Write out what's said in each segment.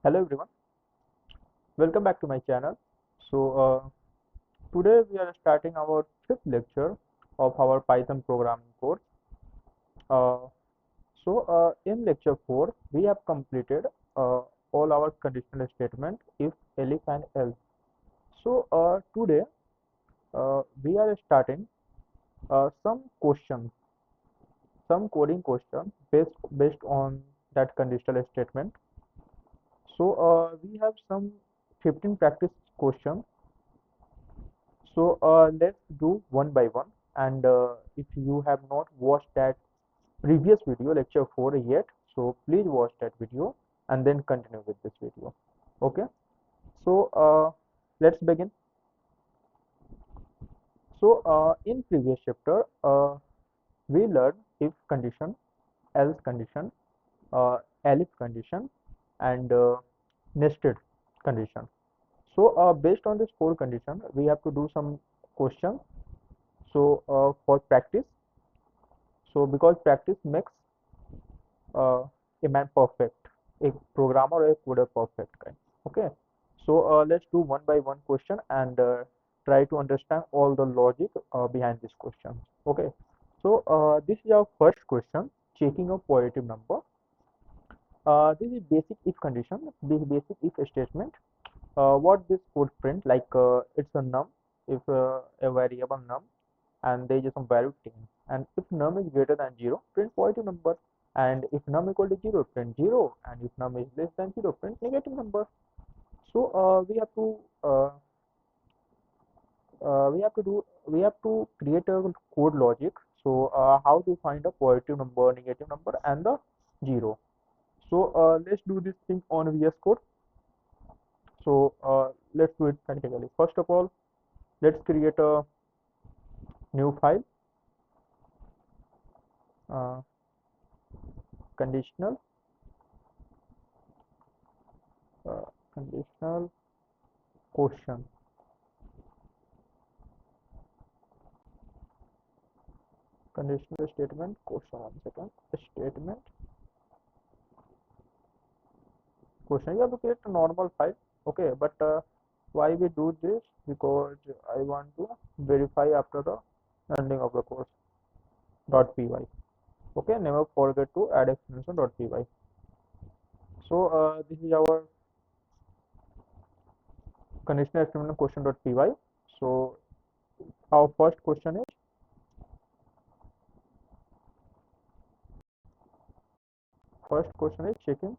Hello everyone, welcome back to my channel. Today we are starting our fifth lecture of our Python programming course. Uh, in lecture 4, we have completed all our conditional statement if, elif and else. Today we are starting some questions, some coding questions based on that conditional statement. We have some 15 practice questions. Let's do one by one. And if you have not watched that previous video, lecture 4 yet, so please watch that video and then continue with this video. Okay. So let's begin. In previous chapter, we learned if condition, else condition, elif condition, and nested condition. Based on this four condition, we have to do some questions. For practice, because practice makes a man perfect, a programmer or a coder perfect kind. Okay, let's do one by one question and try to understand all the logic behind this question. Okay, this is our first question, checking a positive number. This is basic if condition, this basic if statement. What this would print, like it's a num, if a variable num, and there is some value 10, and if num is greater than 0, print positive number, and if num equal to 0, print 0, and if num is less than 0, print negative number. We have to create a code logic. How to find a positive number, negative number, and the 0. Let's do this thing on VS Code. Let's do it practically. First of all, let's create a new file, uh, conditional uh, conditional question. Conditional statement question. One second. Statement question. You have to create a normal file. Okay, but why we do this? Because I want to verify after the ending of the course. .py. Okay, never forget to add extension .py. This is our conditional statement question.py. So our first question is checking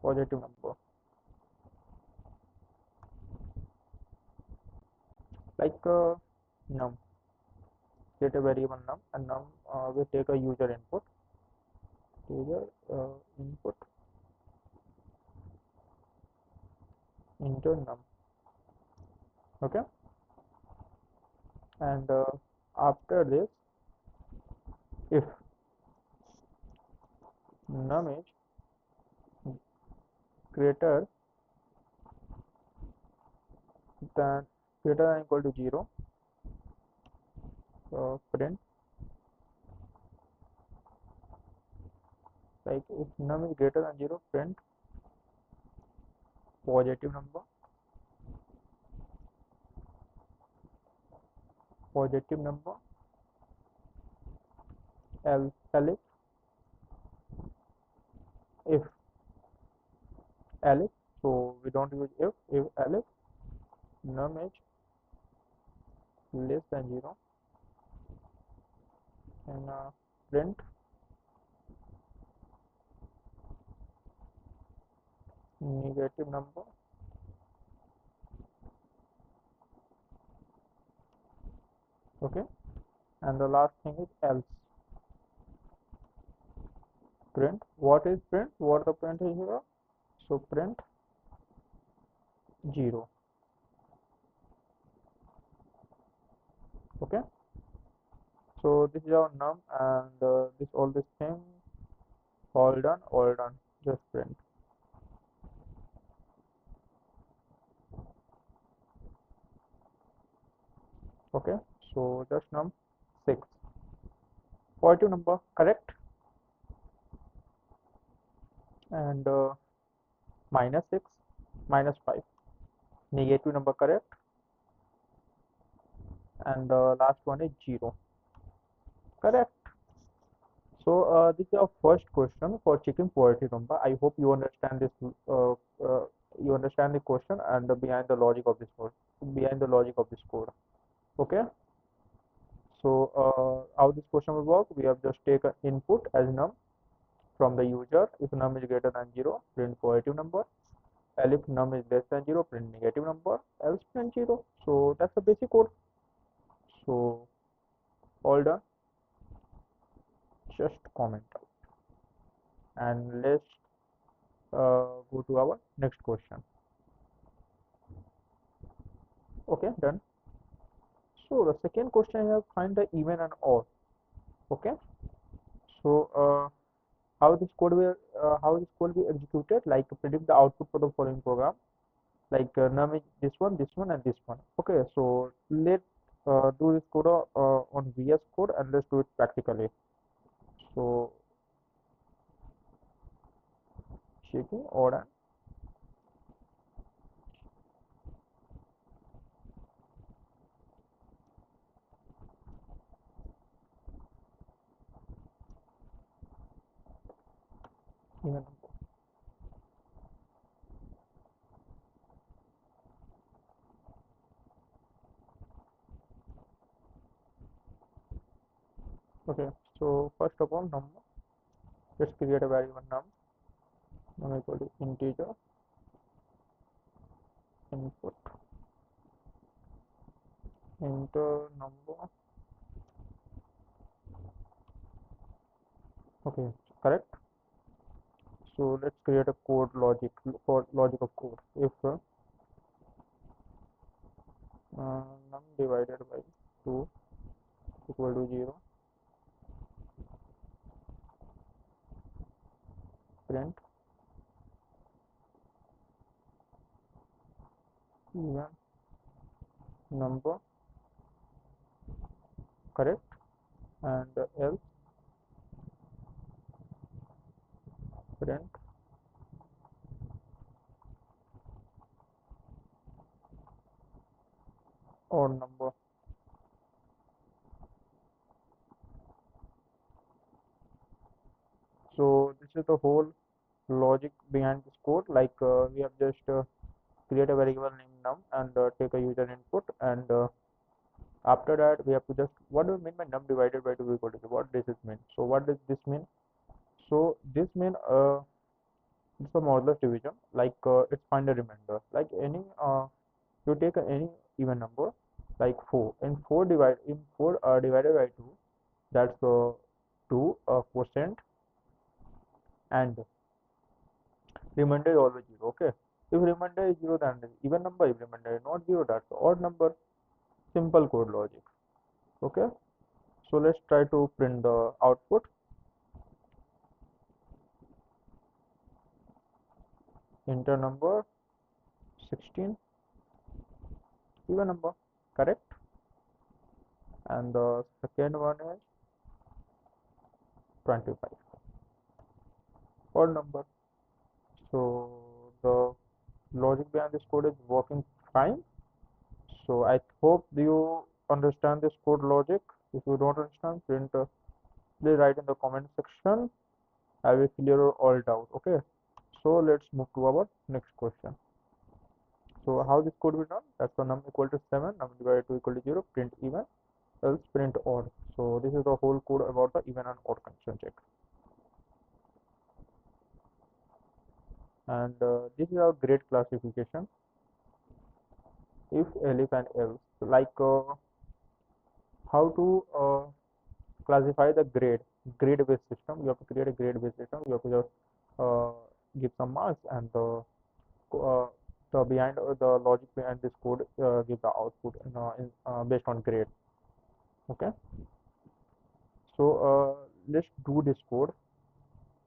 positive number, like num. Get a variable num, and num we take a user input, user input into num. Okay, and after this, if num is greater than equal to 0, print, like if num is greater than 0, print positive number, positive number, else if elif, so we don't use if elif num is less than 0, and print negative number. Okay, and the last thing is else. Print, what is print, what the print is here, so print 0. Okay, so this is our num, and all this thing, all done, just print. Okay, so just num 6. positive number, correct. And minus 6, minus 5, negative number, correct. And the last one is 0, correct. So this is our first question for checking positive number. I hope you understand this. You understand the question and the behind the logic of this code. Behind the logic of this code. Okay. So how this question will work? We have just taken input as num from the user. If num is greater than 0, print positive number. And if num is less than 0, print negative number. Else print 0. So that's the basic code. So all done. Just comment out. And let's go to our next question. Okay, done. So the second question I have find the even and odd. Okay. So how this code will be executed? Like predict the output for the following program. Like num is this one, and this one. Okay. So let's do this code on VS Code and let's do it practically. So checking odd and even. Okay. So first of all, number. Let's create a variable num equal to integer input enter number. Okay, correct. So let's create a code logic for logic of code. If num divided by 2 equal to 0, print even number, correct. And else print odd number. So this is the whole logic behind this code. Like we have just create a variable named num and take a user input, and after that we have to just, what do you mean by num divided by 2 equal to 0? What does it mean? So what does this mean? So this mean it's a modulus division. Like it's find a remainder. Like any you take any even number like 4, and 4 divided by 2, that's 2 percent, and remainder is always 0. Okay, if remainder is 0, then even number. If remainder is not 0, that's odd number. Simple code logic. Okay, so let's try to print the output. Enter number 16, even number, correct. And the second one is 25, odd number. So the logic behind this code is working fine. So I hope you understand this code logic. If you don't understand, please write in the comment section. I will clear all doubt. Okay. So let's move to our next question. So how this code will be done? That's the num equal to 7, num divided by 2 equal to 0, print even, else print odd. So this is the whole code about the even and odd condition check. And this is our grade classification. If, elif, and else. Like how to classify the grade based system. You have to create a grade based system. You have to just give some marks, and the logic behind this code give the output based on grade. Okay, so let's do this code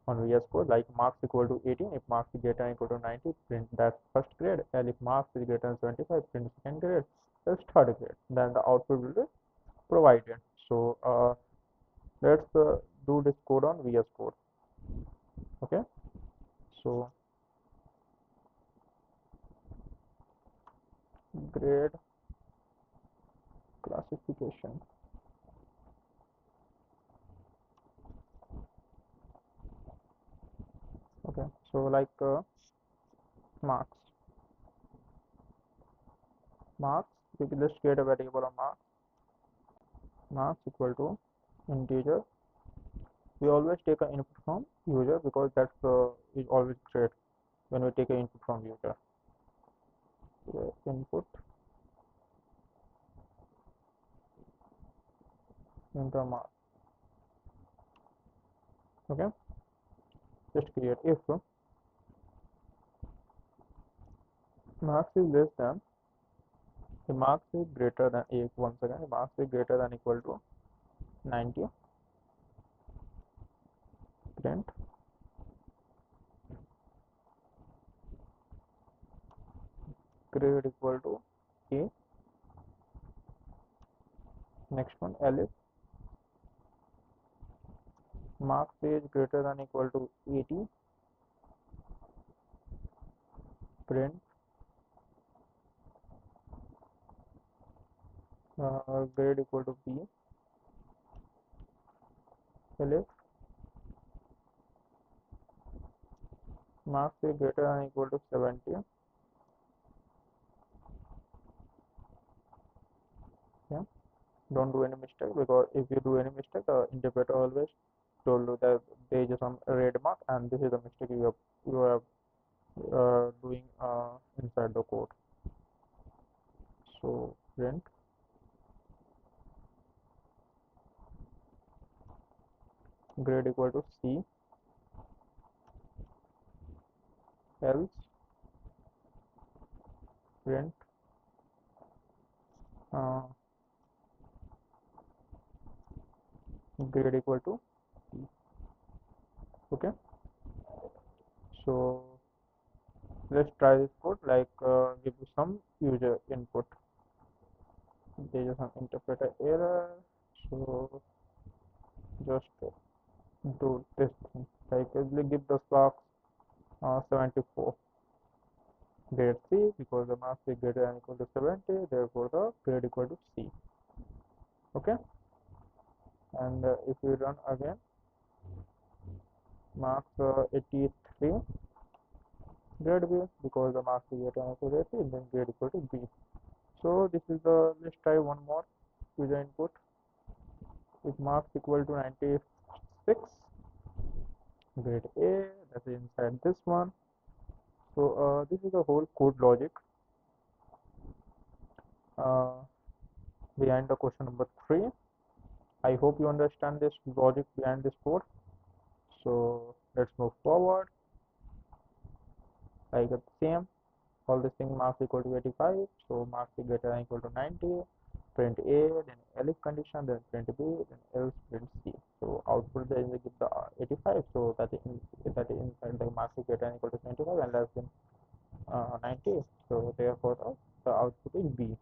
on VS Code. Like marks equal to 18, if marks is greater than equal to 90, print that first grade, and if marks is greater than 75, print second grade, that's third grade. Then the output will be provided. So Let's do this code on VS Code. Okay, so grade classification. Okay, so like marks. Marks, we can just create a variable of marks. Marks equal to integer. We always take an input from user because that's is always great when we take an input from user. So input into mark. Okay, just create if marks is less than, the marks is greater than a, once again marks is greater than equal to 90, print grade equal to a. Next one, elif marks is greater than equal to 80, print grade equal to b. Elif marks is greater than equal to 70. Yeah, don't do any mistake, because if you do any mistake, the interpreter always told you that there is some red mark and this is the mistake you are doing inside the code. So print grade equal to c, else print uh, grade equal to c. Okay, so let's try this code, like give you some user input. There is some interpreter error, so just do this thing, like give the box 74 grade C, because the mass is greater than equal to 70, therefore the grade equal to C. Okay, and if we run again, marks 83 grade B, because the marks is greater than equal to 80, then grade equal to B. So this is the, let's try one more user input. If marks equal to 96, grade A, that is inside this one. So this is the whole code logic uh, behind the question number 3. I hope you understand this logic behind this code. So let's move forward. I got the same, all this thing marks equal to 85, so marks is greater than equal to 90, print A, then elif condition, then print B, then else print C. So output there is give the 85, so that is inside the marks is greater than equal to 25 and less than 90, so therefore the output is B.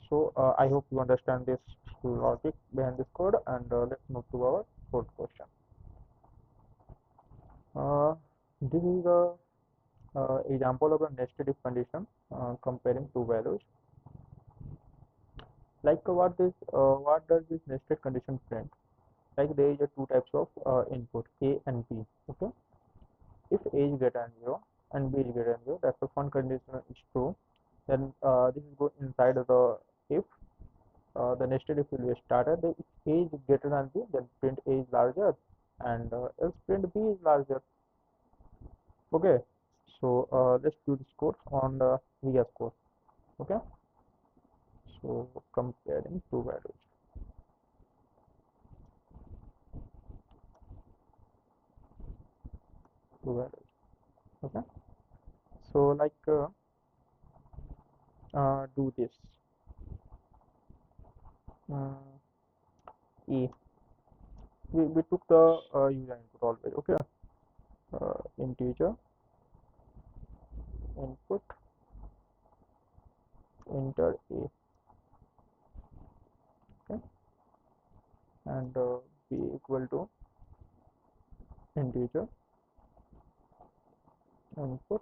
So I hope you understand this logic behind this code, and let's move to our fourth question. This is the example of a nested if condition comparing two values. Like what does this nested condition print? Like there is a two types of input, A and B. Okay, if A is greater than 0 and B is greater than 0, that's the one condition is true. Then this is go inside of the if. The nested if will be started. If A is greater than B, then print A is larger, and else print B is larger. Okay, so let's do this code on the VS Code. Okay, so comparing two values. Two values. Okay, so like do this. E. We took the user input always. Okay, integer input enter A. Okay, and p equal to integer input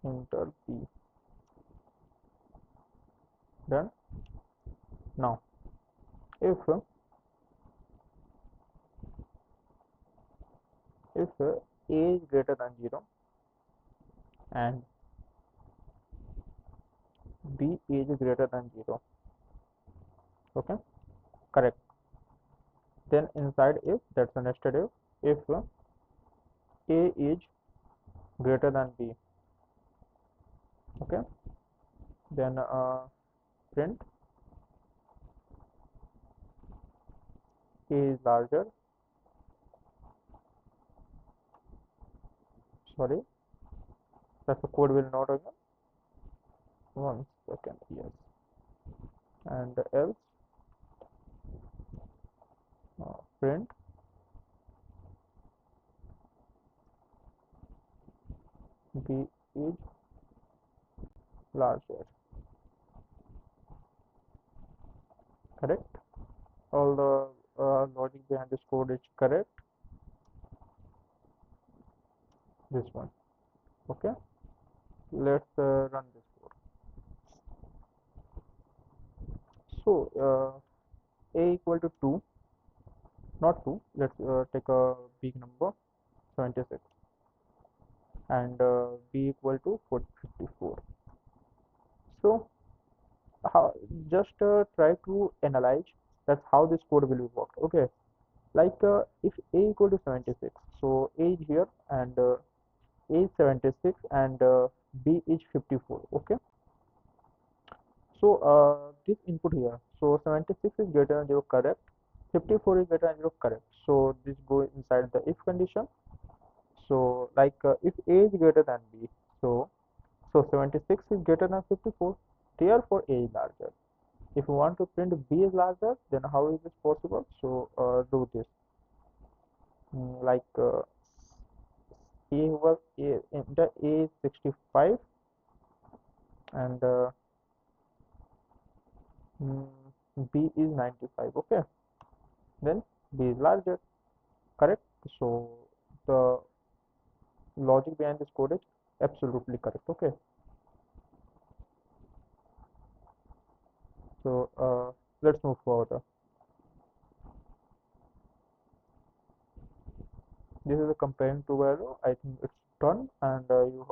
enter p. Done. Now if a is greater than 0 and b is greater than 0, okay, correct, then inside if, that's a nested if a is greater than b, okay, then print a is larger, sorry, that's the code will not again, 1 second, yes, and else print b is larger, correct, all the logic behind this code is correct, this one, okay, let's run this code. So a equal to 2, not 2, let's take a big number, 76, and b equal to 54. So how, just try to analyze that's how this code will be worked, okay, like if a equal to 76, so a is here and a is 76 and b is 54, okay, so this input here, so 76 is greater than 0, correct, 54 is greater than 0, correct, so this goes inside the if condition. So like if a is greater than b, so 76 is greater than 54, therefore a is larger. If you want to print b is larger, then how is this possible? So do this, like a was a enter a is 65 and b is 95, okay, then b is larger, correct. So the logic behind this code is absolutely correct, okay. So let's move further. This is a comparing to value, I think it's done, and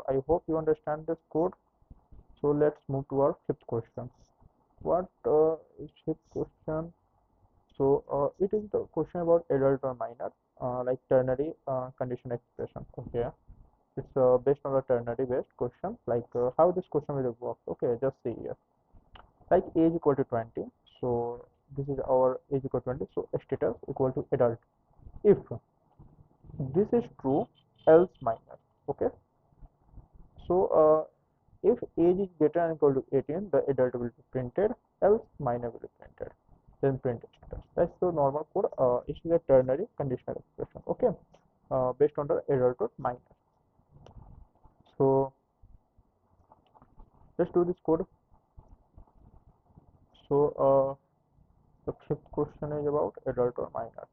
I hope you understand this code. So let's move to our fifth question. What is fifth question? So it is the question about adult or minor, like ternary condition expression, okay. It's based on the ternary based question, like how this question will work, okay, just see here, like age equal to 20, so this is our age equal to 20, so status equal to adult, if this is true, else minor, okay. So if age is greater than or equal to 18, the adult will be printed, else minor will be printed, then print status. That's the normal code. It is a ternary conditional expression, okay, based on the adult or minor. So let's do this code. So the fifth question is about adult or minor,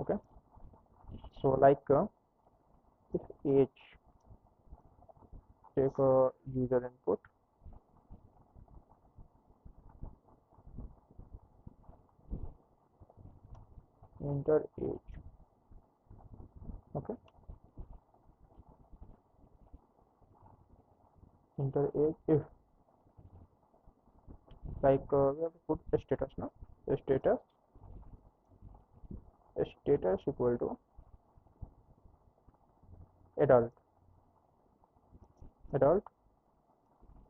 okay. So like if age, take a user input, enter age, okay, enter age if, like we have to put a status now, a status equal to adult,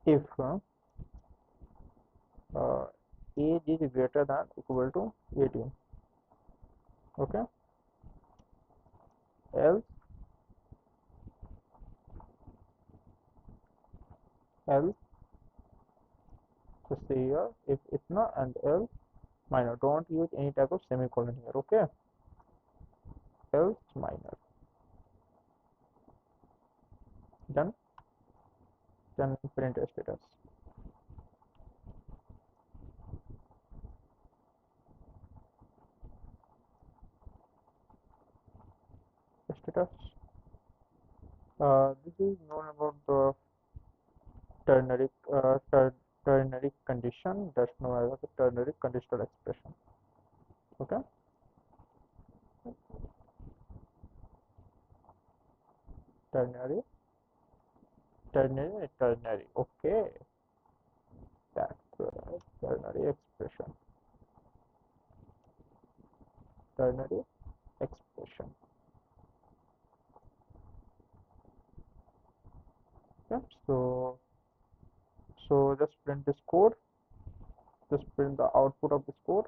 if uh, age is greater than equal to 18, okay, else else just say here if it's not, and else minor, don't use any type of semicolon here, okay, else minor, done, then print status. Yes. This is known about the ternary ternary condition. That's known as a ternary conditional expression. Okay. Ternary, ternary. Okay. That's ternary expression. Ternary expression. Okay. So just print this code. Just print the output of this code.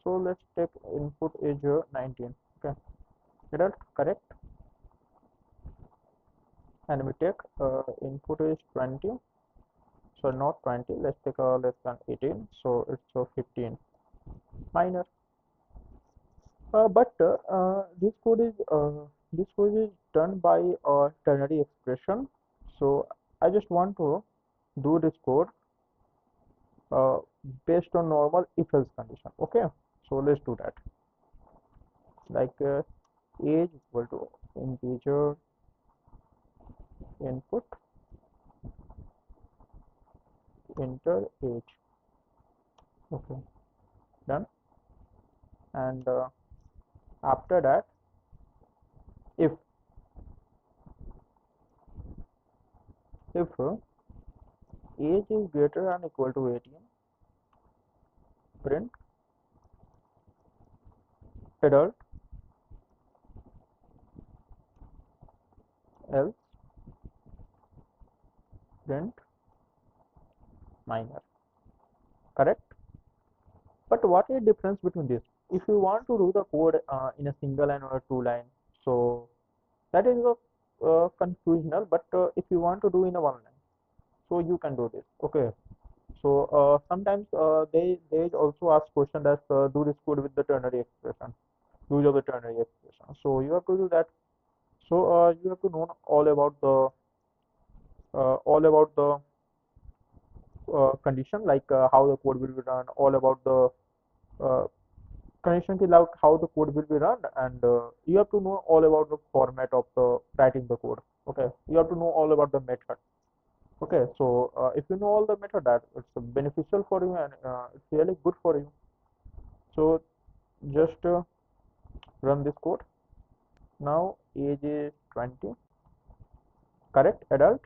So let's take input is 19. Okay. Is that correct? And we take input is 20. So not 20. Let's take a less than 18. So it's 15. Minor. But this code is done by a ternary expression. So I just want to do this code uh, based on normal if-else condition. Okay, so let's do that. Like age equal to integer input enter age. Okay, done. And after that, if age is greater than equal to 18, print adult, else print minor. Correct? But what is the difference between this? If you want to do the code in a single line or a two line, so that is a confusional. But if you want to do in a one line, so you can do this. Okay. So sometimes they also ask question that do this code with the ternary expression, use of the ternary expression. So you have to do that. So you have to know all about the condition, like how the code will be run, all about the uh, condition ke like how the code will be run, and you have to know all about the format of the writing the code. Okay, you have to know all about the method. Okay, so if you know all the method, that it's beneficial for you, and it's really good for you. So just run this code. Now age is 20, correct, adult,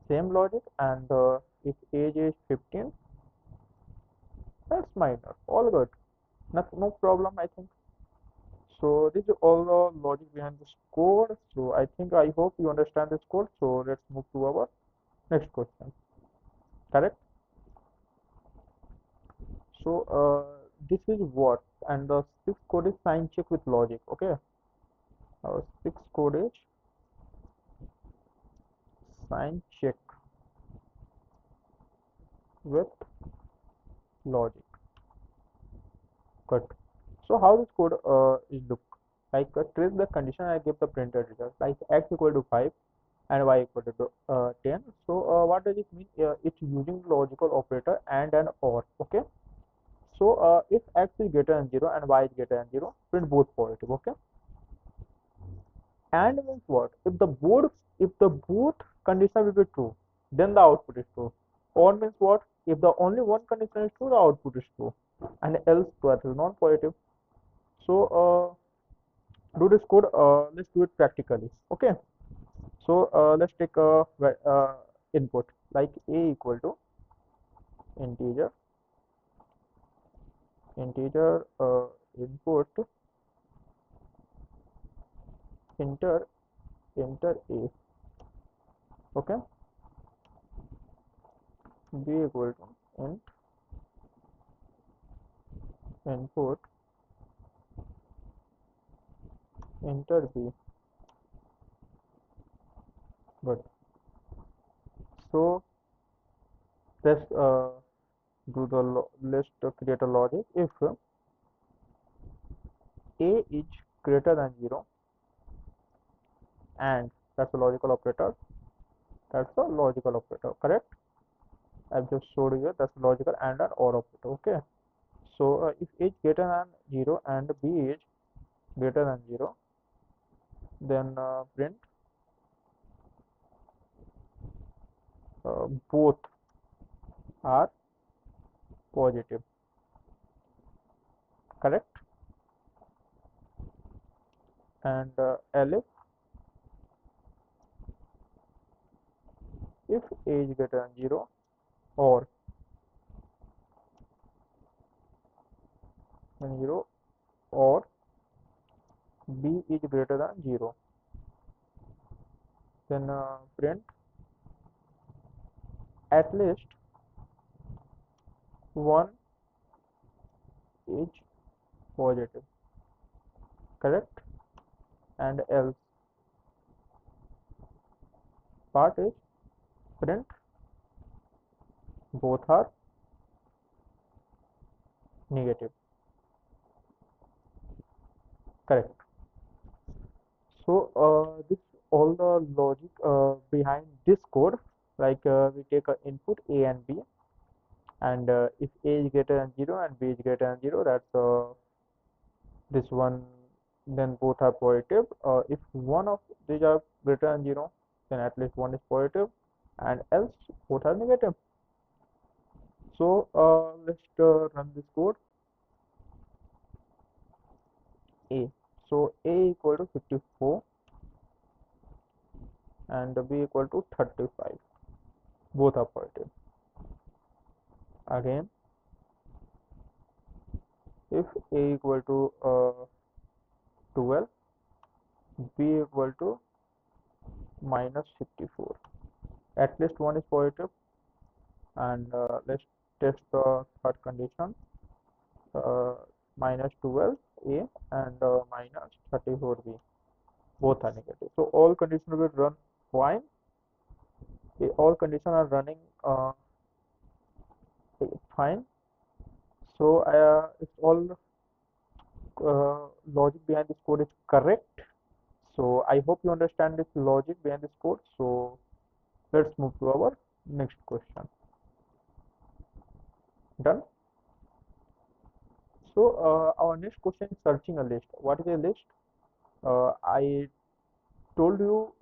same logic, and if age is 15, that's minor, all good, no problem, I think. So this is all the logic behind this code. So I hope you understand this code. So let's move to our next question. Correct? So this is what, and the sixth code is sign check with logic. Okay. Our sixth code is sign check with logic. Good. So how this code is look? Like trace the condition I give the printed result. Like x equal to 5 and y equal to 10. So what does it mean? It's using logical operator and an or. Okay. So if x is greater than 0 and y is greater than 0, print both positive. Okay. And means what? If the both condition will be true, then the output is true. Or means what? If the only one condition is true, the output is true, and else that is not positive. So do this code. Let's do it practically. Okay. So let's take a input like a equal to integer input enter a. Okay. B equal to int input enter b. Good. So let's do the let's create a logic. If a is greater than 0, and that's a logical operator. That's a logical operator. Correct? I've just showed you that's logical and an or operator. Okay. So if a is greater than 0 and b is greater than 0, then print both are positive, correct? And elif if a is greater than 0 or than 0 or b is greater than 0, then print at least one is positive, correct? And else part is print both are negative, correct? So this all the logic behind this code, like we take a input a and b, and if a is greater than 0 and b is greater than 0, that's this one, then both are positive. If one of these are greater than 0, then at least one is positive, and else both are negative. So let's run this code. A, so a equal to 54 and b equal to 35, both are positive. Again, if a equal to 12, b equal to minus 54, at least one is positive. And let's test the third condition, uh, minus 12 a and minus 34 b, both are negative. So all conditions will run fine. All conditions are running fine. So it's all logic behind this code is correct. So I hope you understand this logic behind this code. So let's move to our next question. Done. So our next question is searching a list. What is a list? I told you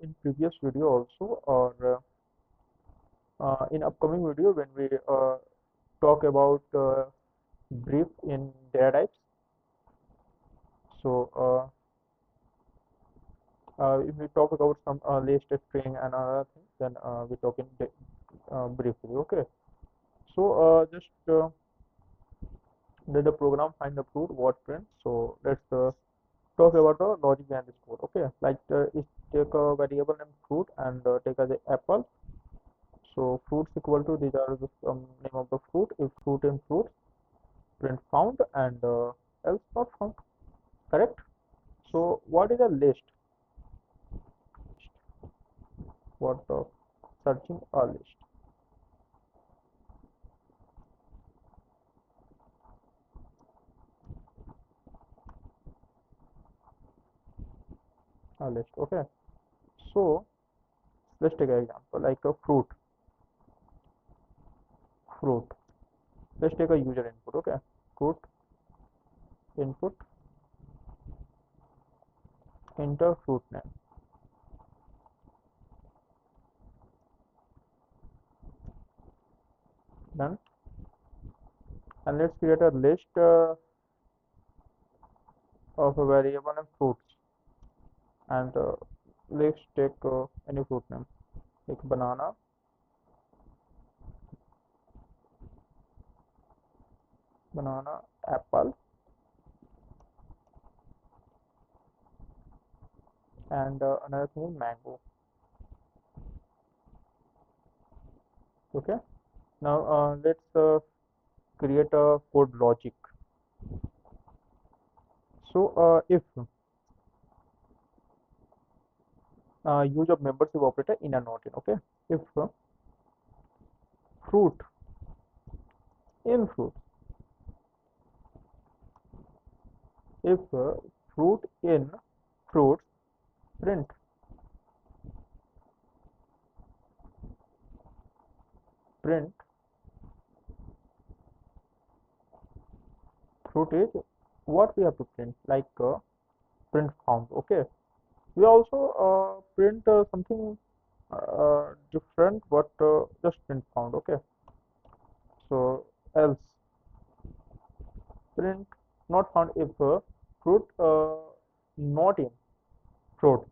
in previous video also, or in upcoming video when we talk about brief in data types. So if we talk about some list string and other things, then we talk in briefly. Okay. So just let the program find the fruit what print. So let's talk about the logic behind this code. Okay, like it take a variable named fruit and take as a apple. So fruits equal to, these are the name of the fruit. If fruit in fruits, print found, and else not found, correct? So what is a list? What the searching a list? A list. Okay. So let's take an example like a fruit. Let's take a user input. Okay, fruit input, enter fruit name, done. And let's create a list of a variable and fruits, and let's take any fruit name like banana, apple, and another thing is mango. Okay, now let's create a code logic. So if use of membership operator in a not in. Okay, if fruit in fruit, if fruit in fruits, print print fruit is, what we have to print, like print found. Okay, We also print something different, but just print found. Okay, so else print not found if fruit not in fruit,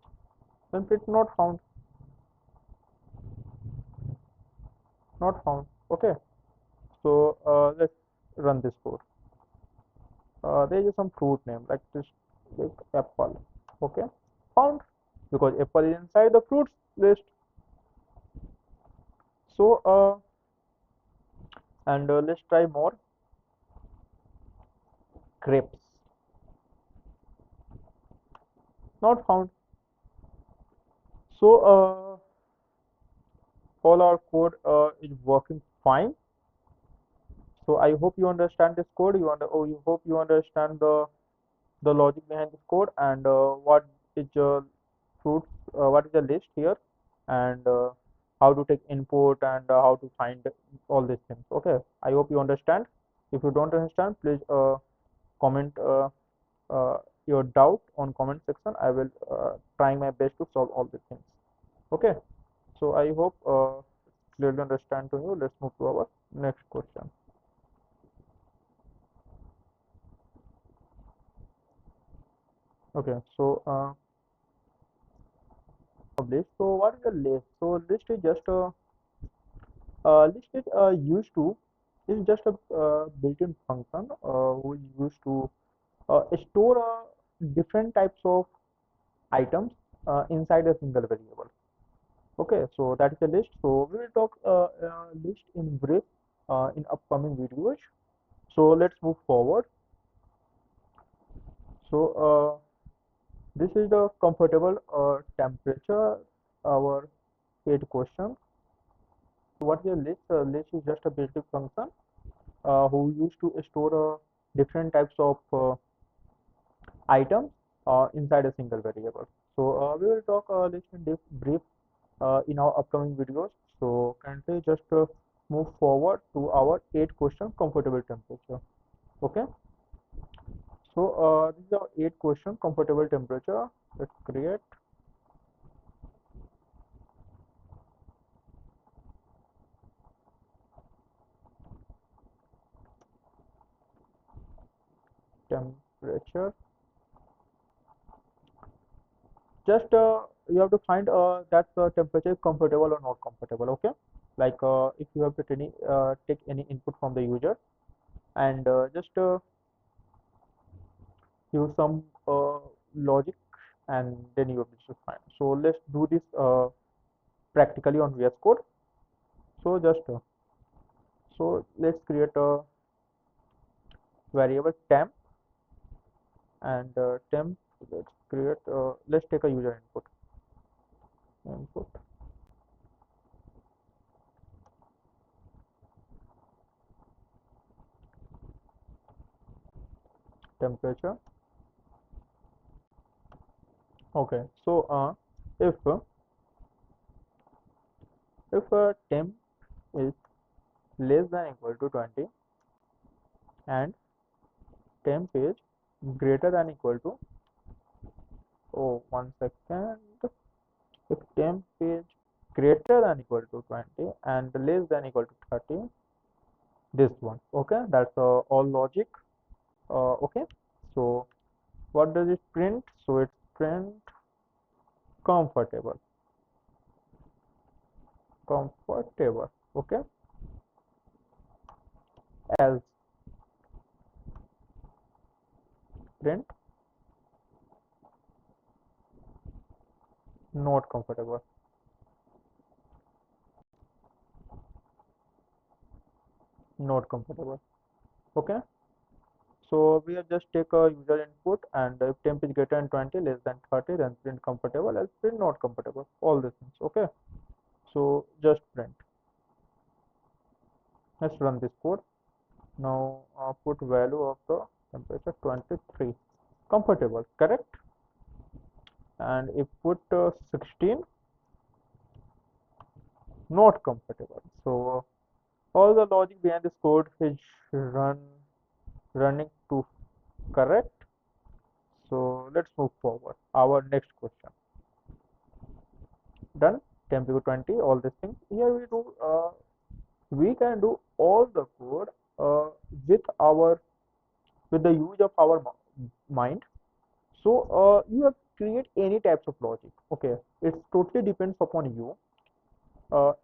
then print not found, not found. Okay, so let's run this code. There is some fruit name like this, like apple. Okay, found because apple is inside the fruits list. So and let's try more. Grapes not found. So all our code is working fine. So I hope you understand this code. You hope you understand the logic behind this code and what is fruits, what is the list here, and how to take input and how to find all these things. Okay, I hope you understand. If you don't understand, please comment uh, your doubt on comment section. I will trying my best to solve all these things. Okay, so I hope clearly understand to you. Let's move to our next question. Okay, so list. So what is a list? So list is just a list is used to is just a built-in function who is used to store different types of items inside a single variable. Okay, so that is a list. So we will talk list in brief in upcoming videos. So let's move forward. So this is the comfortable temperature. Our eighth question. What is a list? List is just a basic function who used to store different types of items inside a single variable. So we will talk list in brief in our upcoming videos. So currently just move forward to our eighth question, comfortable temperature. Okay. So this is our eighth question, comfortable temperature. Let's create temperature. Just you have to find that temperature is comfortable or not comfortable. Okay, like if you have to take any input from the user and just use some logic and then you have to find. So let's do this practically on VS Code. So just so let's create a variable temp and temp. Let's take a user input temperature. Okay, so if temp is less than equal to 20 and temp is greater than equal to, oh, 1 second, if temp is greater than equal to 20 and less than equal to 30, this one. Okay, that's all logic. Okay, so what does it print? So it print comfortable, comfortable. Okay, else print not comfortable, not comfortable. Okay, so we have just take a user input and if temp is greater than 20, less than 30, then print comfortable, else print not comfortable. All these things. Okay, so just print. Let's run this code. Now put value of the temperature 23. Comfortable, correct? And if put 16, not comfortable. So all the logic behind this code is running to correct. So let's move forward. Our next question. done. Temp equal 20, all these things. Here we can do all the code uh, with our with the use of our mind. So you have create any types of logic. Okay, it totally depends upon you.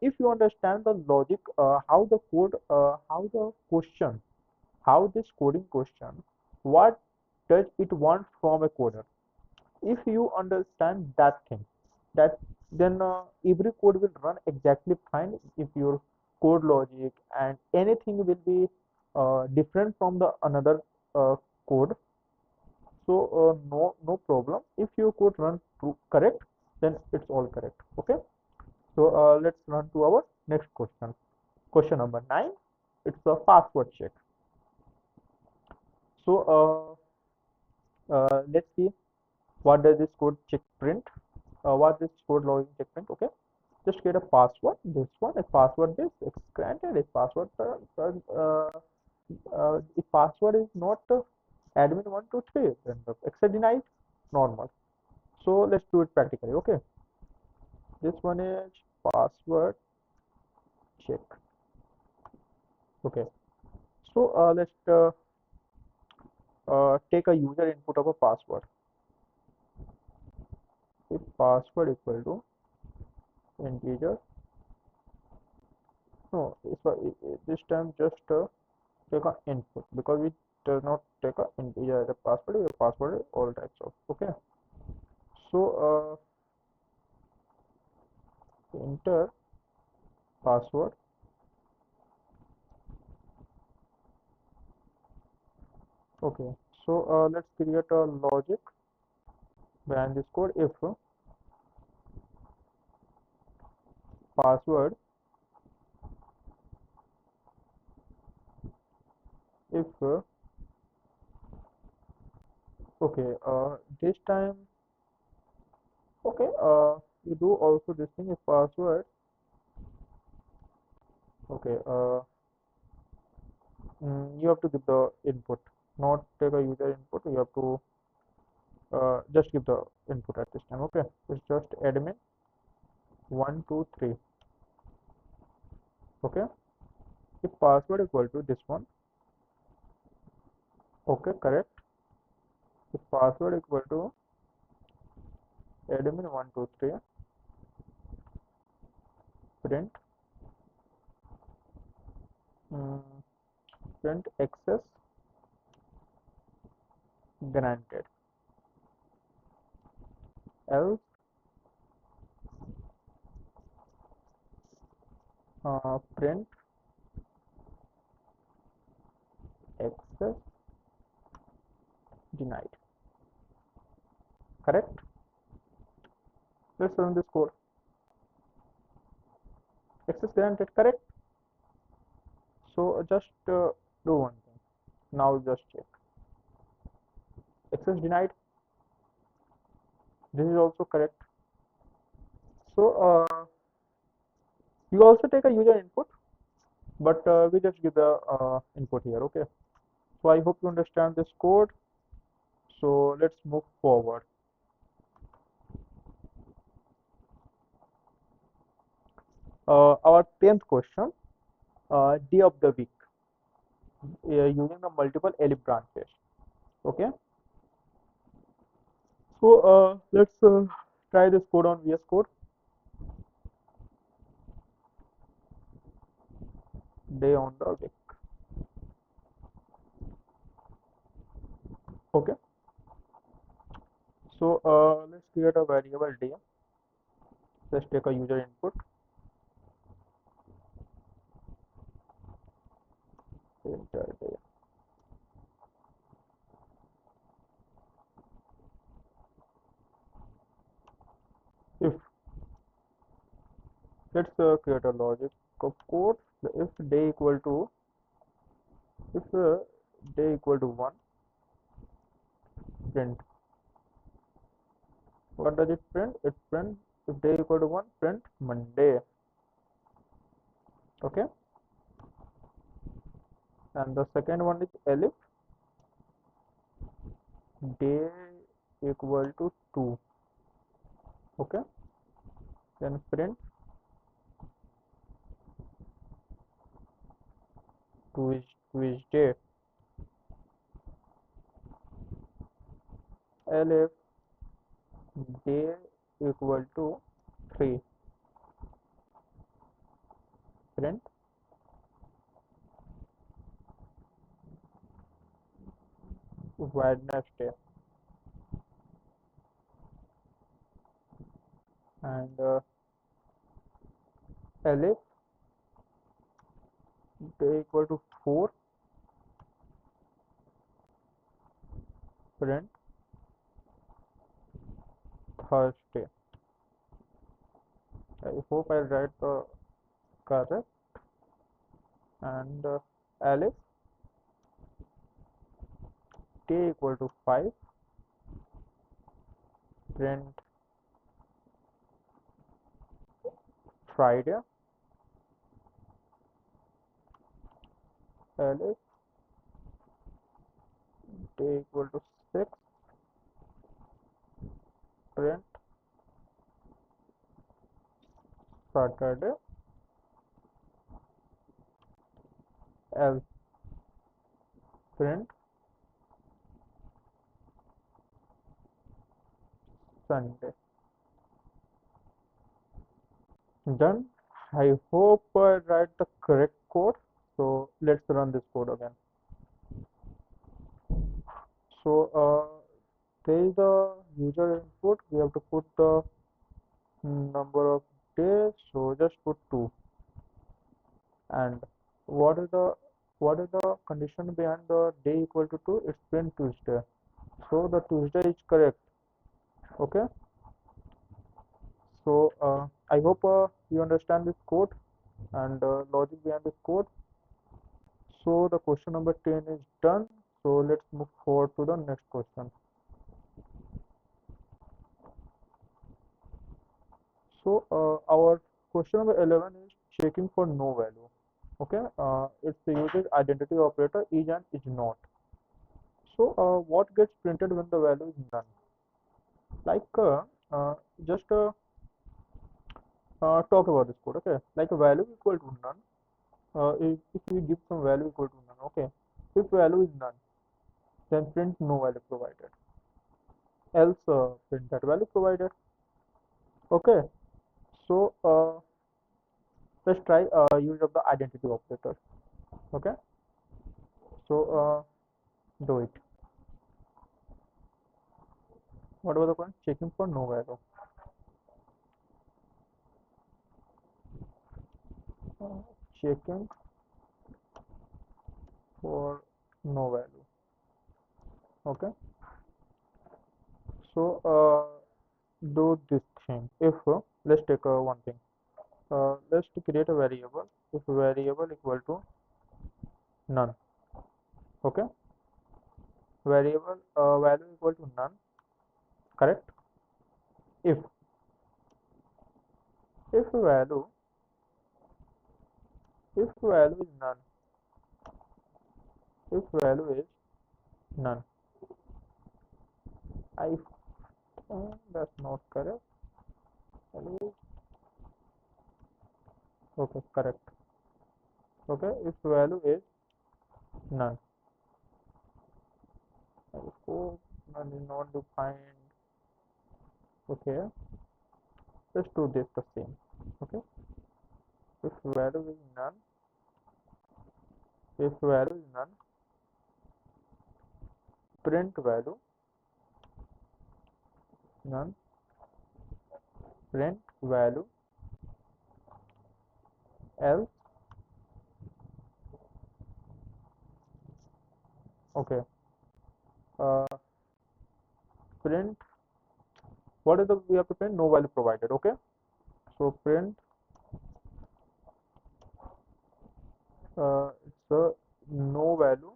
If you understand the logic, how the question, how this coding question, what does it want from a coder? If you understand that thing, that then every code will run exactly fine. If your code logic and anything will be different from the another code, so no problem. If your code runs true correct, then it's all correct. Okay. So let's run to our next question. Question number 9. It's a password check. So let's see what does this code check print. What this code logic check print. Okay. Just get a password. This one is password this. It's granted. Is password. If password is not admin 123, then the access denied. Normal. So let's do it practically. Okay. This one is password check. Okay. So let's take a user input of a password. If password equal to integer, no, this time just take a input, because it does not take a integer as a password. Your password is all types of. Okay. So enter password. Okay. So let's create a logic behind this code. If password, if okay, this time, okay, you do also this thing. If password, okay, you have to give the input, not take a user input. You have to just give the input at this time. Okay, it's just admin 123. Okay. If password equal to this one, okay, correct. If password equal to admin 123, print mm, print access granted, else print access denied. Correct. Let's run this code. Access granted, correct. So just do one thing. Now just check. Access denied. This is also correct. So you also take a user input, but we just give the input here. Okay. So I hope you understand this code. So let's move forward. Our 10th question, day of the week, using the multiple elif branches. Okay. So let's try this code on VS Code. Day on the week. Okay. So let's create a variable day. Let's take a user input. Enter day. If let's create a logic of code. If day equal to, if day equal to 1, print. What does it print? It print if day equal to 1, print Monday. Okay. And the second one is elif day equal to 2. Okay. then print Tuesday, elif day equal to 3, print Wednesday, and elif day equal to 4, print Thursday. I hope I write the correct. And elif day equal to 5, print Friday, elif day equal to 6, print Saturday, else print Sunday. Done. I hope I write the correct code. So let's run this code again. So there is a user input. We have to put the number of days. So just put 2. And what is the condition behind the day equal to 2? It's print Tuesday. So the Tuesday is correct. Okay. So I hope you understand this code and logic behind this code. So the question number 10 is done. So let's move forward to the next question. So our question number 11 is checking for no value. Okay, it uses identity operator is and is not. So what gets printed when the value is none? Like uh, just talk about this code. Okay, like a value equal to none. If we give some value equal to none, okay. If value is none, then print no value provided. Else print that value provided. Okay. So let's try use of the identity operator. Okay. So do it. What was the point? Checking for no value. Checking for no value. Okay. So do this thing. If let's take one thing. Let's create a variable. If variable equal to none. Okay. Variable value equal to none. Correct. If value if value is none. If value is none. I that's not correct. Value okay, correct. Okay, if value is none. I hope none is not defined. Okay, let's do this the same. Okay, if value is none, if value is none, print value none, print value else. Okay, uh, print what is the we have to print no value provided. Okay, so print it's a no value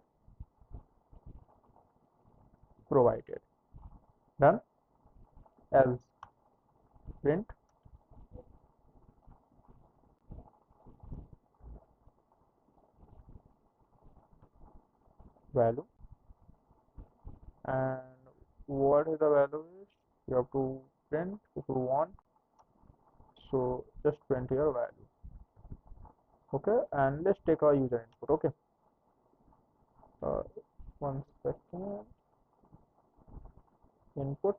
provided. Done. Else print value, and what is the value is you have to print if you want. So just print your value. Okay, and let's take our user input. Okay, uh, 1 second. Input,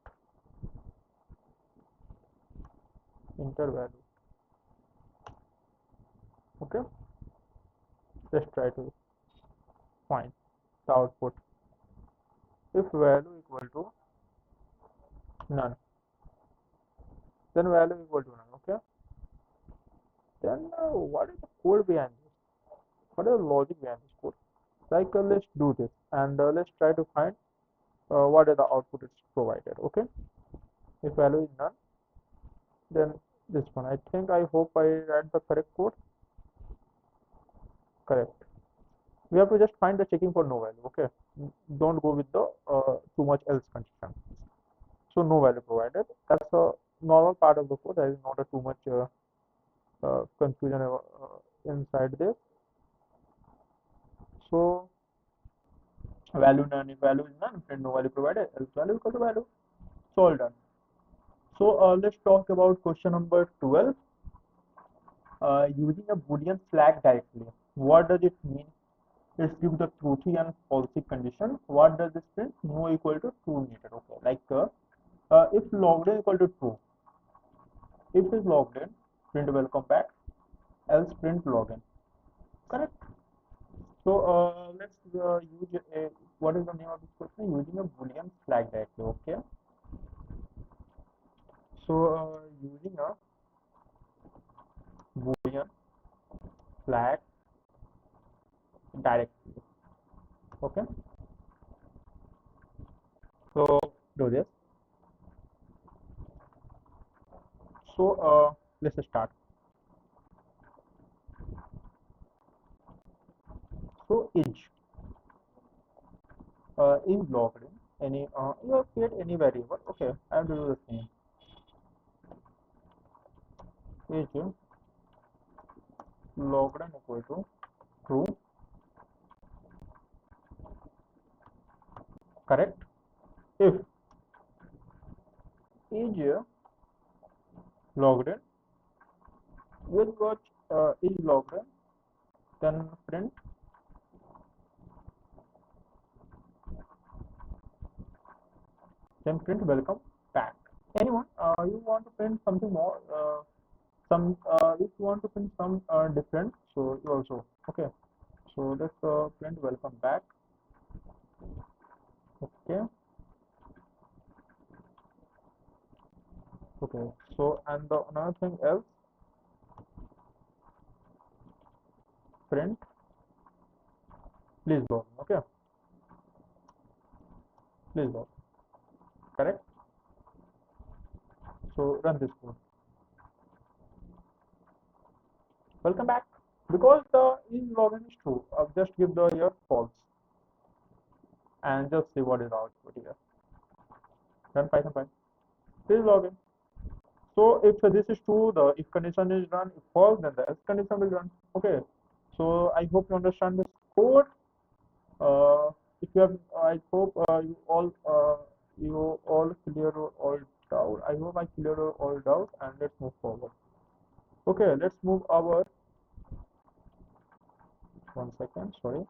enter value. Okay, let's try to find the output. If value equal to none, then value equal to none. Okay, then what is the code behind this? What is the logic behind this code? Like let's do this and let's try to find what is the output it's provided. Okay, if value is none, then this one. I think, I hope I read the correct code. Correct. We have to just find the checking for no value. Okay, don't go with the too much else condition. So no value provided. That's a normal part of the code. There is not a too much confusion inside this. So value none, if value is none, print no value provided, else value equal to value. So all done. So let's talk about question number 12. Using a boolean flag directly. What does it mean? Let's give the truthy and falsy condition. What does this print? No equal to true needed. Okay, like if logged in equal to true, if is logged in, print welcome back, else print login. Correct. So let's use what is the name of this question? Using a boolean flag directly. Okay. So using a boolean flag directly. Okay. So do this. So let's start. So is logged in any you have create any variable. Okay, I have to do the same. Is logged in equal to true. Correct. If is logged in with what is logged in, then print welcome back. Anyone you want to print something more, some if you want to print some different, so you also. Okay, so let's print welcome back. Okay. Okay, so and the another thing else, print please log. Okay, please log. Correct. So run this code. Welcome back. Because the is login is true, just give the here false and just see what is the output here. Run Python file. Please login. So if this is true, the if condition is run. If false, then the else condition will run. Okay. So I hope you understand this code. If you have, I hope you all clear all doubt. I hope I clear all doubt, and let's move forward. Okay, let's move our 1 second. Sorry.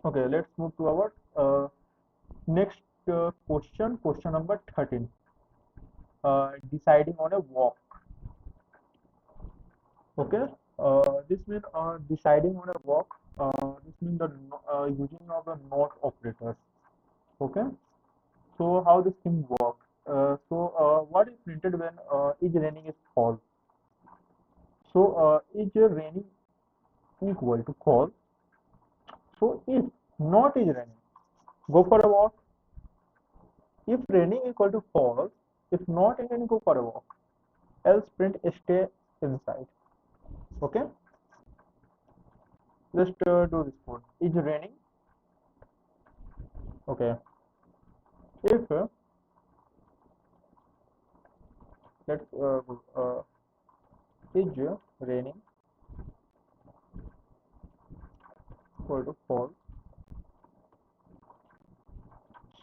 Okay, let's move to our next question. Question number 13. Deciding on a walk. Okay. This means deciding on a walk. This means the using of the not operators. Okay. So how this thing works? What is printed when is raining is false? So is raining equal to false? So if not is raining, go for a walk. If raining equal to false, if not raining, go for a walk. Else print stay inside. Okay. Let's do this code. Is raining. Okay. If let's is raining equal to false,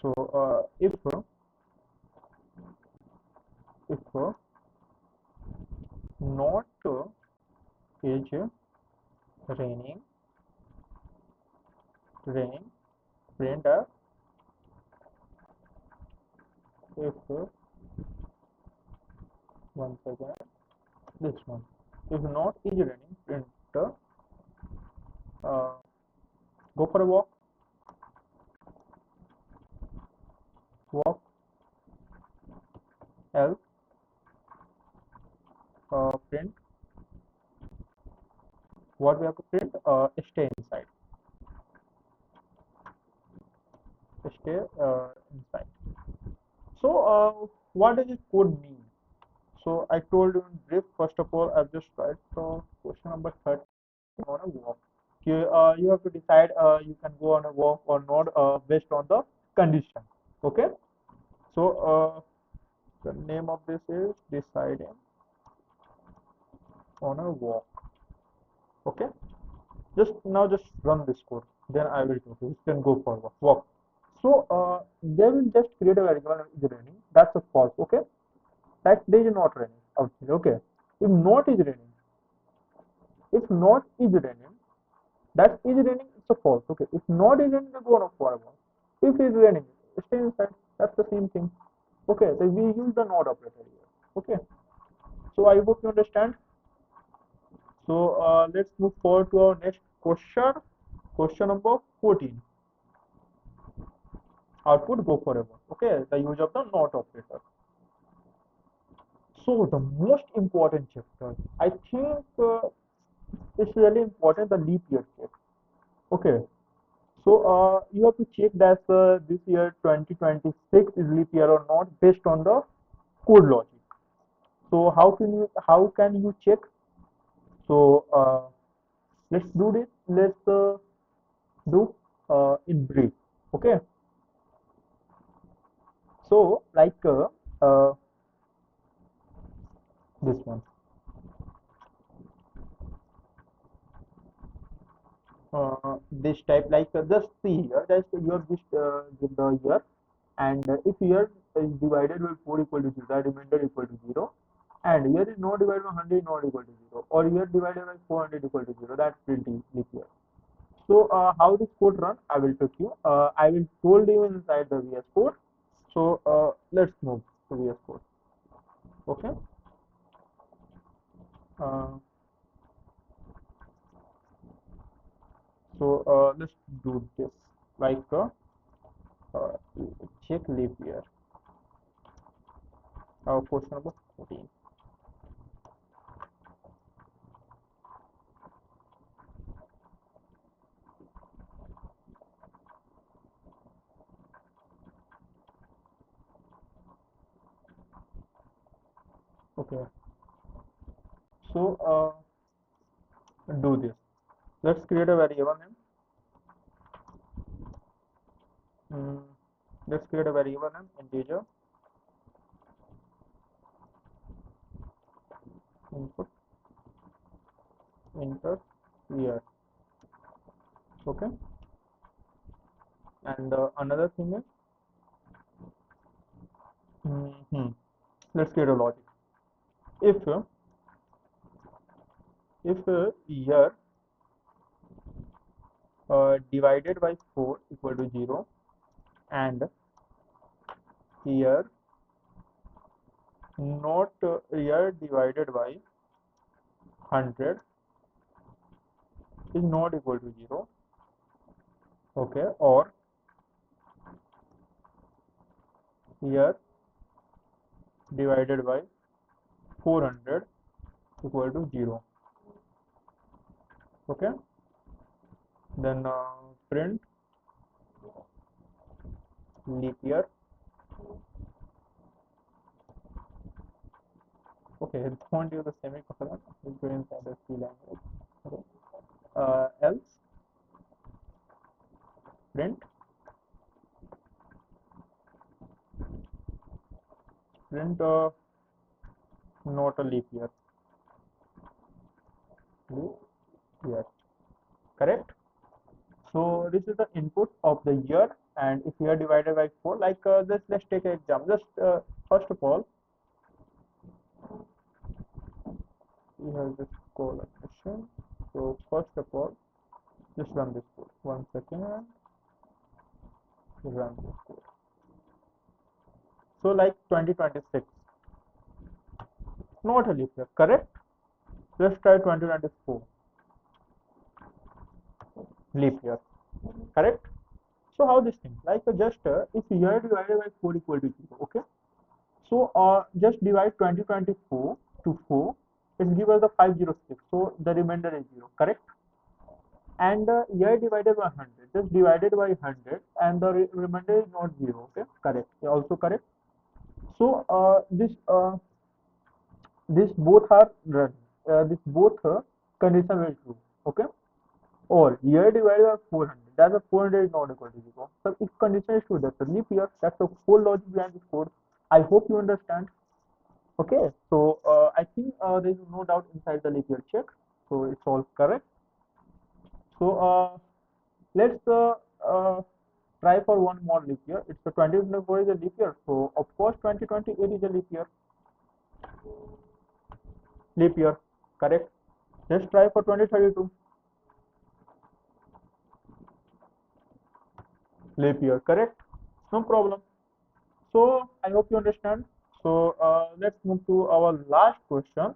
So if not is raining, print if one second, this one. If not is raining, print uh, go for a walk, else print what we have to print, stay inside, stay inside. So what does this code mean? So I told you in brief. First of all, I've just tried. So question number 30 on a walk. You have to decide you can go on a walk or not based on the condition. Okay. So the name of this is deciding on a walk. Okay. Just run this code. Then I will tell you. You can go for walk. So they will just create a variable is raining. That's a false. Okay. That day is not raining outside. Okay. If not is raining, if not is raining, that is raining, it's a false. Okay. If not is raining, they go on a for a while. If it's raining, stay inside. That's the same thing. Okay. So we use the not operator here. Okay. So I hope you understand. So let's move forward to our next question. Question number 14. Output go forever. Okay. The use of the not operator. So the most important chapter, I think it's really important, the leap year check. Okay, so you have to check that this year 2026 is leap year or not based on the code logic. So how can you check? So let's do this. Let's do in brief. Okay, so like this one. This type like just see here that you have just give the year, and if year is divided by 4 equal to 0, that remainder equal to 0, and year is not divided by 100 not equal to 0, or year divided by 400 equal to 0, that's pretty leap year. So how this code run, I will take you, I will told you inside the VS Code. So let's move to VS Code. Okay, uh, so let's do this like uh, check leap year. Question number 14. Okay, so do this. Let's create a variable name. Mm, let's create a variable name integer input enter year. Okay, and another thing is let's create a logic. If year divided by 4 equal to 0 and year not year divided by 100 is not equal to 0, okay, or year divided by 400 equal to 0, okay, then print leap year. Okay, don't use the semicolon, it's going inside the C language. Okay. Else print not a leap year. Leap year, correct. So this is the input of the year and if we are divided by 4, like let's take an example. Just first of all, we have this collocation. So first of all, just run this code. 1 second, and run this code. So like 2026, not a leap year, correct? Let's try 2024, leap year, correct? So how this thing? Like just if year divided by 4 equal to 0, okay? So just divide 2024 to 4. It gives us the 506. So the remainder is 0, correct? And year divided by 100, just divided by 100, and the remainder is not 0, okay? Correct. Also correct. So this both are run. This both condition will true, okay? Or year divided by 400. That's a 400 is not equal to 0. So if condition is true, that's a leap year. That's the whole logic behind this code. I hope you understand. Okay, so I think there is no doubt inside the leap year check. So it's all correct. So let's try for one more leap year. It's the 2024 is a leap year. So of course 2028 is a leap year. Leap year, correct. Let's try for 2032. Leap year, correct. No problem. So I hope you understand. So let's move to our last question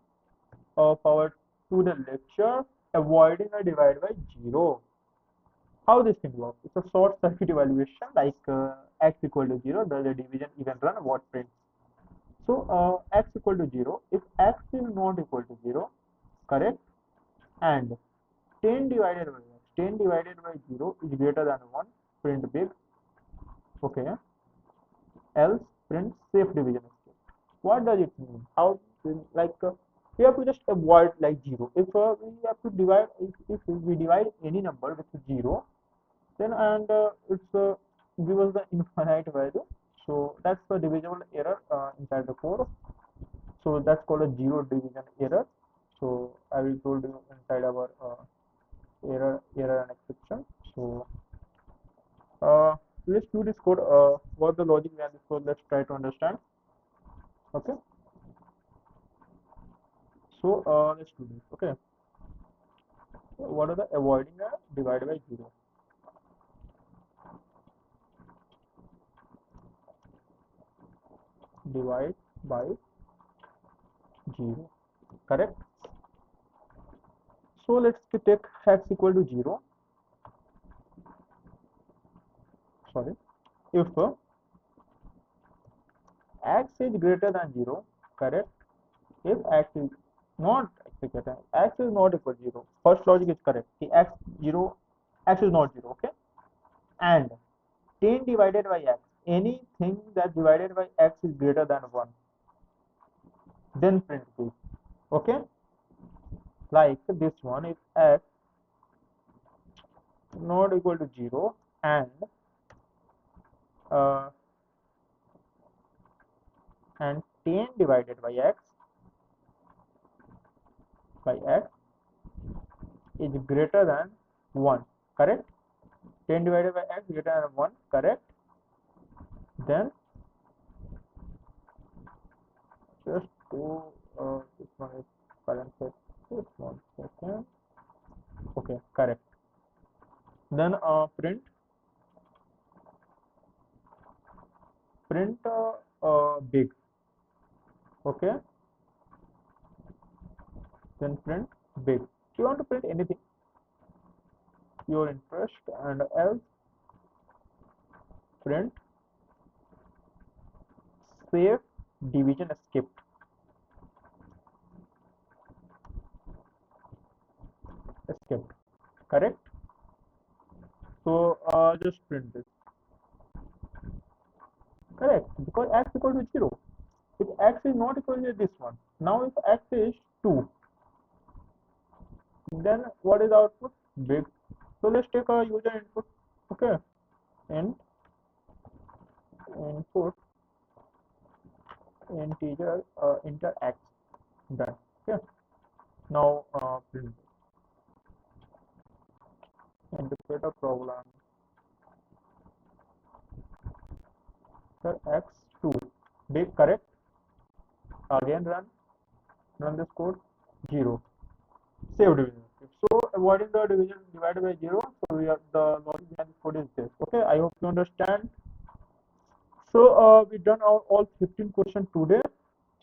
of our student lecture, avoiding a divide by 0. How this thing works? It's a short circuit evaluation, like x equal to 0, does the division even run, what print? So x equal to 0, if x is not equal to 0, correct, and 10 divided by x, 10 divided by 0 is greater than 1, print big, okay, else print safe division escape. What does it mean? How, like we have to just avoid like 0. If we have to divide, if we divide any number with 0, then and it's give us the infinite value. So that's the divisible error inside the code. So that's called a zero division error. So I will told you inside our error and exception. So let's do this code. What the logic behind this code? Let's try to understand. Okay. So let's do this. Okay. So what are the avoiding a divide by 0? Divide by 0. Correct. So let's take x equal to 0. Sorry. If x is greater than 0, correct? If x is not x is not equal to 0, first logic is correct. The x 0, x is not 0, okay? And 10 divided by x, anything that divided by x is greater than 1, then print this, okay? Like this one, if x not equal to 0 and uh, 10 divided by x is greater than 1, correct? 10 divided by x greater than 1, correct? Then just to this one is current set. Just 1 second. Okay, correct. Then print big. Okay. Then print big. You want to print anything, your interest, and else print safe division skipped. Skipped. Correct. So just print this. Correct. Because x equal to 0. If x is not equal to this one. Now if x is 2, then what is output? Big. So let's take a user input. Okay. And input integer enter x. Done. Okay. Now print interpret a program. Sir, x2. Be correct. Again run this code. 0. Save division. So avoiding the division divided by 0. So we have the logic behind this code is this. Okay, I hope you understand. So we done all 15 questions today.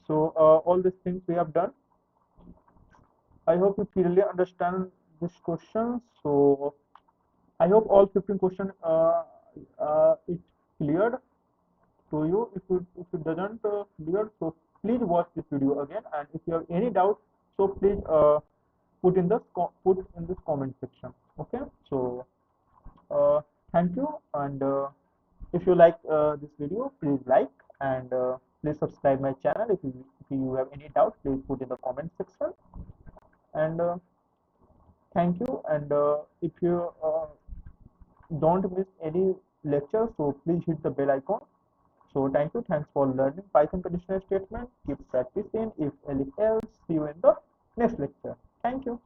So all these things we have done. I hope you clearly understand this question. So I hope all 15 questions it cleared to you. If it doesn't clear, so please watch this video again. And if you have any doubt, so please put in this comment section. Okay. So thank you. And if you like this video, please like and please subscribe my channel. If you have any doubt, please put in the comment section. And thank you. And if you don't miss any lecture, so please hit the bell icon. So thank you. Thanks for learning Python conditional statement. Keep practicing. If anything else, see you in the next lecture. Thank you.